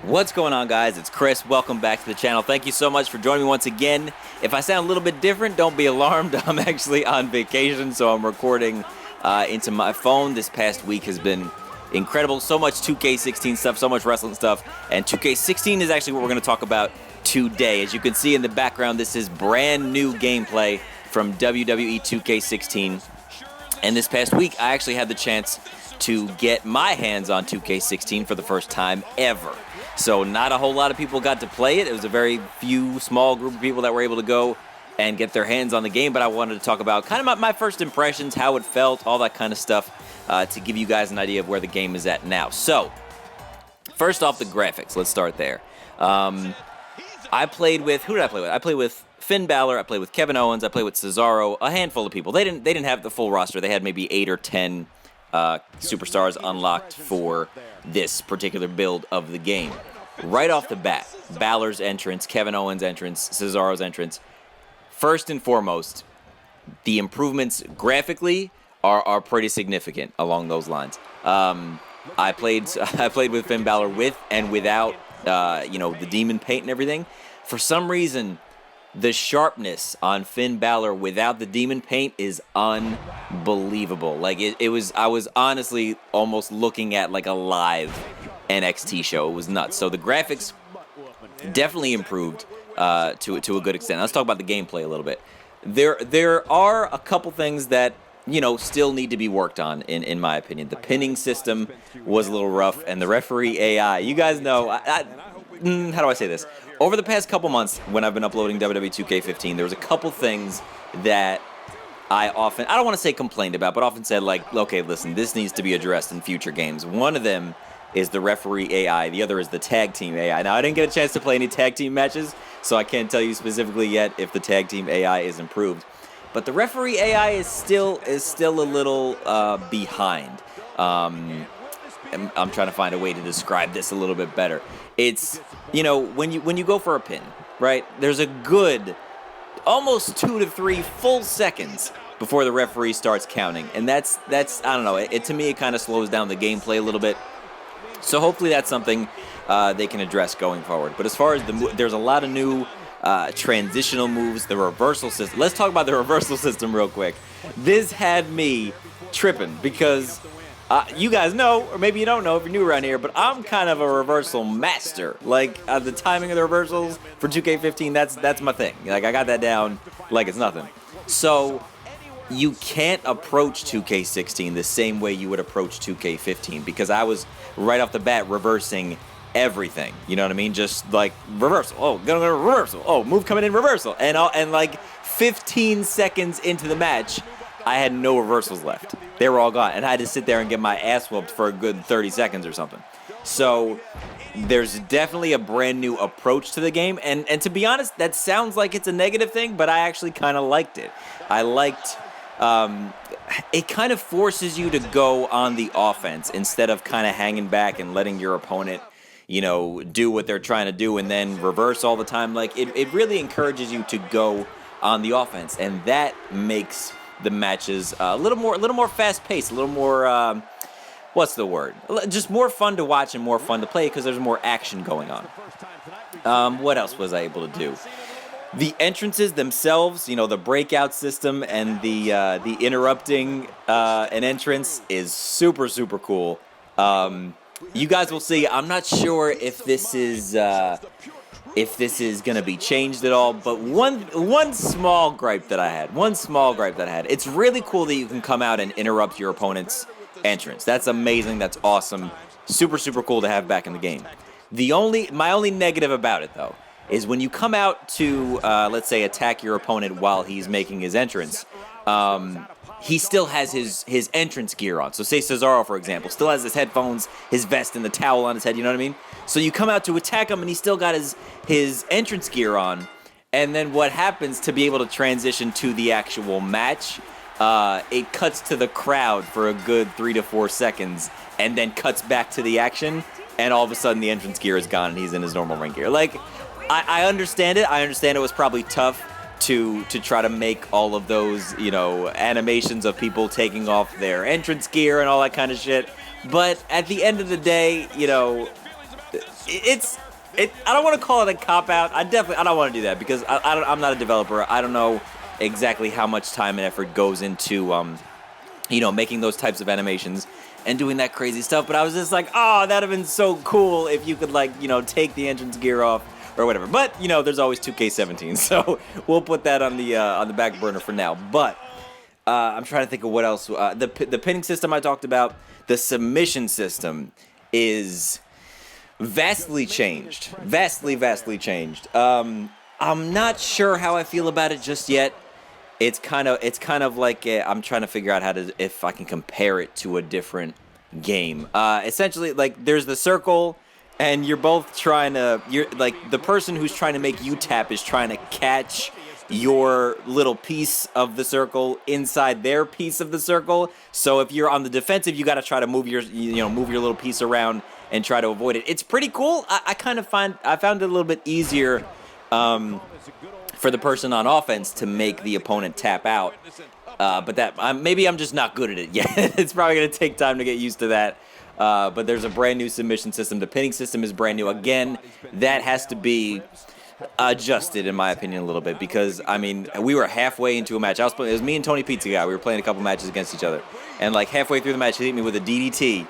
What's going on, guys? It's Chris. Welcome back to the channel. Thank you so much for joining me once again. If I sound a little bit different, don't be alarmed. I'm actually on vacation, so I'm recording into my phone. This past week has been incredible. So much 2K16 stuff, so much wrestling stuff, and 2K16 is actually what we're going to talk about today. As you can see in the background, this is brand new gameplay from WWE 2K16. And this past week, I actually had the chance to get my hands on 2K16 for the first time ever. So not a whole lot of people got to play it. It was a very few small group of people that were able to go and get their hands on the game. But I wanted to talk about kind of my first impressions, how it felt, all that kind of stuff, to give you guys an idea of where the game is at now. So first off, the graphics. Let's start there. I played with, who did I play with? I played with Finn Balor, I played with Kevin Owens, I played with Cesaro, a handful of people. They didn't have the full roster. They had maybe 8 or 10 superstars unlocked for this particular build of the game. Right off the bat, Balor's entrance, Kevin Owens' entrance, Cesaro's entrance. First and foremost, the improvements graphically are pretty significant along those lines. I played with Finn Balor with and without the demon paint and everything. For some reason, the sharpness on Finn Balor without the demon paint is unbelievable. Like I was honestly almost looking at like a live NXT show. It was nuts. So the graphics definitely improved to a good extent. Let's talk about the gameplay a little bit. There are a couple things that still need to be worked on in my opinion. The pinning system was a little rough, and the referee AI. You guys know how do I say this? Over the past couple months, when I've been uploading WWE 2K15, there was a couple things that I don't want to say complained about, but often said, like, okay, listen, this needs to be addressed in future games. One of them is the referee AI. The other is the tag team AI. Now, I didn't get a chance to play any tag team matches, so I can't tell you specifically yet if the tag team AI is improved. But the referee AI is still a little behind. I'm trying to find a way to describe this a little bit better. It's, when you go for a pin, right, there's a good almost 2 to 3 full seconds before the referee starts counting. And that's I don't know, to me it kind of slows down the gameplay a little bit. So hopefully that's something they can address going forward. But as far as there's a lot of new transitional moves, the reversal system. Let's talk about the reversal system real quick. This had me tripping because you guys know, or maybe you don't know if you're new around here, but I'm kind of a reversal master. Like, the timing of the reversals for 2K15, that's my thing. Like, I got that down like it's nothing. So you can't approach 2K16 the same way you would approach 2K15 because I was right off the bat reversing everything. You know what I mean? Just like reversal. Oh, gonna go reversal. Oh, move coming in reversal. And like 15 seconds into the match, I had no reversals left. They were all gone. And I had to sit there and get my ass whooped for a good 30 seconds or something. So there's definitely a brand new approach to the game. And to be honest, that sounds like it's a negative thing, but I actually kind of liked it. I liked it kind of forces you to go on the offense instead of kind of hanging back and letting your opponent do what they're trying to do and then reverse all the time. Like, it really encourages you to go on the offense, and that makes the matches a little more fast-paced, a little more, what's the word? Just more fun to watch and more fun to play because there's more action going on. What else was I able to do? The entrances themselves, the breakout system and the interrupting an entrance is super, super cool. You guys will see. I'm not sure if this is gonna be changed at all. But one small gripe that I had. It's really cool that you can come out and interrupt your opponent's entrance. That's amazing. That's awesome. Super, super cool to have back in the game. My only negative about it though is when you come out to let's say attack your opponent while he's making his entrance. He still has his entrance gear on. So say Cesaro, for example, still has his headphones, his vest, and the towel on his head, you know what I mean? So you come out to attack him, and he's still got his entrance gear on. And then what happens to be able to transition to the actual match, it cuts to the crowd for a good 3 to 4 seconds, and then cuts back to the action, and all of a sudden the entrance gear is gone, and he's in his normal ring gear. Like, I understand it. I understand it was probably tough to try to make all of those, animations of people taking off their entrance gear and all that kind of shit. But at the end of the day, you know, I don't want to call it a cop-out. I don't want to do that because I'm not a developer. I don't know exactly how much time and effort goes into, you know, making those types of animations and doing that crazy stuff. But I was just like, oh, that'd have been so cool if you could, like, you know, take the entrance gear off or whatever. But, you know, there's always 2K17, so we'll put that on the back burner for now. But I'm trying to think of what else. The pinning system I talked about. The submission system is vastly changed. Vastly changed. I'm not sure how I feel about it just yet. It's kind of like I'm trying to figure out if I can compare it to a different game. Essentially, like, there's the circle, and you're like, the person who's trying to make you tap is trying to catch your little piece of the circle inside their piece of the circle. So if you're on the defensive, you got to try to move your little piece around and try to avoid it. It's pretty cool. I found it a little bit easier for the person on offense to make the opponent tap out. But maybe I'm just not good at it yet. It's probably going to take time to get used to that. But there's a brand new submission system. The pinning system is brand new. Again, that has to be adjusted, in my opinion, a little bit, because, I mean, we were halfway into a match. It was me and Tony Pizza Guy. We were playing a couple matches against each other. And, like, halfway through the match, he hit me with a DDT.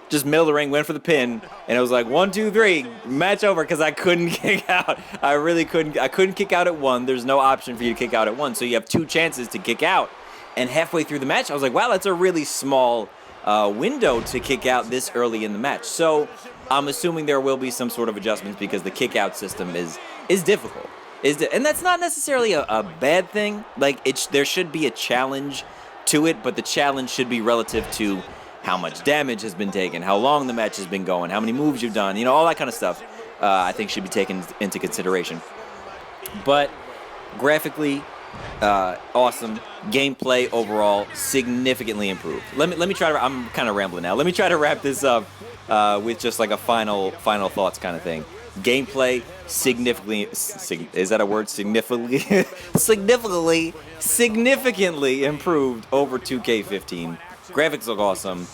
Just middle of the ring, went for the pin, and it was like 1, 2, 3, match over, because I couldn't kick out. I really couldn't. I couldn't kick out at 1. There's no option for you to kick out at 1, so you have 2 chances to kick out. And halfway through the match, I was like, wow, that's a really small window to kick out this early in the match. So I'm assuming there will be some sort of adjustments because the kick out system is difficult. And that's not necessarily a bad thing. Like, there should be a challenge to it, but the challenge should be relative to how much damage has been taken, how long the match has been going, how many moves you've done, you know, all that kind of stuff, I think should be taken into consideration. But graphically, awesome. Gameplay overall significantly improved. Let me try to. I'm kind of rambling now. Let me try to wrap this up with just like a final thoughts kind of thing. Gameplay significantly. Is that a word? Significantly improved over 2K15. Graphics look awesome.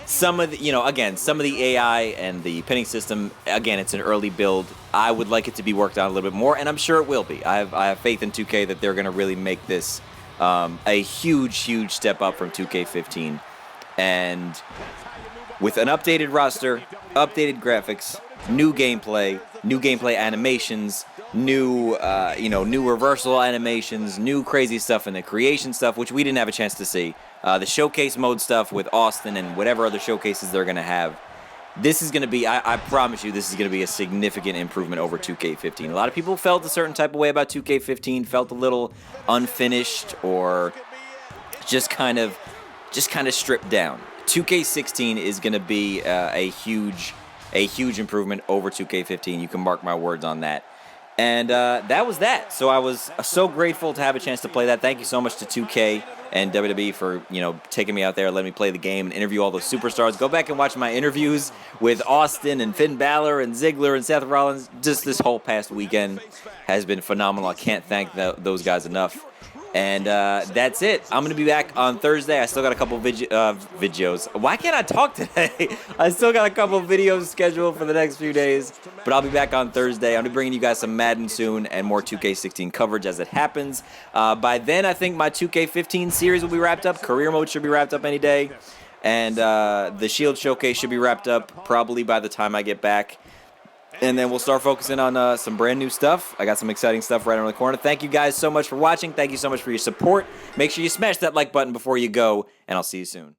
Some of the AI and the pinning system, again, it's an early build. I would like it to be worked on a little bit more, and I'm sure it will be. I have faith in 2K that they're going to really make this a huge step up from 2K15. And with an updated roster, updated graphics, new gameplay animations, new reversal animations, new crazy stuff in the creation stuff, which we didn't have a chance to see. The showcase mode stuff with Austin and whatever other showcases they're going to have. This is going to be, I promise you, this is going to be a significant improvement over 2K15. A lot of people felt a certain type of way about 2K15, felt a little unfinished or just kind of stripped down. 2K16 is going to be a huge improvement over 2K15. You can mark my words on that. And that was that. So I was so grateful to have a chance to play that. Thank you so much to 2K and WWE for, taking me out there, letting me play the game and interview all those superstars. Go back and watch my interviews with Austin and Finn Balor and Ziggler and Seth Rollins. Just this whole past weekend has been phenomenal. I can't thank those guys enough. And that's it. I'm going to be back on Thursday. I still got a couple videos. Why can't I talk today? I still got a couple videos scheduled for the next few days. But I'll be back on Thursday. I'm going to be bringing you guys some Madden soon and more 2K16 coverage as it happens. By then, I think my 2K15 series will be wrapped up. Career mode should be wrapped up any day. And the Shield Showcase should be wrapped up probably by the time I get back. And then we'll start focusing on some brand new stuff. I got some exciting stuff right around the corner. Thank you guys so much for watching. Thank you so much for your support. Make sure you smash that like button before you go, and I'll see you soon.